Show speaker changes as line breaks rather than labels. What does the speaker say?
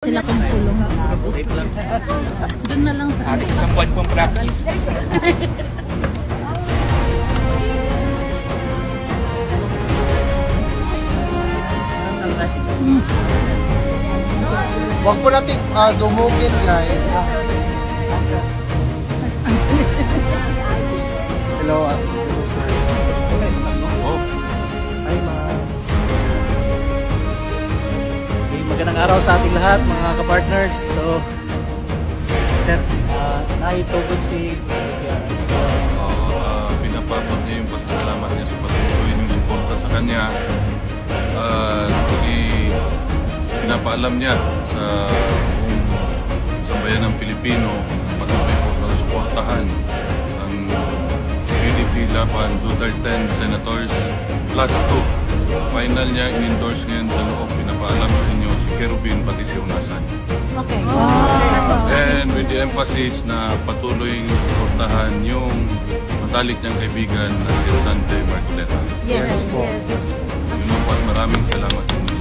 Sila kung tulong. Doon na lang sa
isang buwan pong practice.
Huwag po natin dumugin, guys. Hello,
Hi, ma'am. Okay, magandang araw sa ating lahat, mga kapartners. So, sir, naitugod si
pinapapot niya yung pasasalamat niya sa patuloy yung suporta sa kanya. Pinapaalam niya sa sambayan ng Pilipino patuloy po na suportahan ang PDP Laban Duterte Senators plus 2. Final niya in-endorse ngayon sa loob. Pinapaalam sa inyo si Kerubin pati si Unasan.
Okay.
And with the emphasis na patuloy suportahan yung matalik niyang kaibigan na si Rodante Marcoleta.
Yes.
Yun po at maraming salamat sa inyo.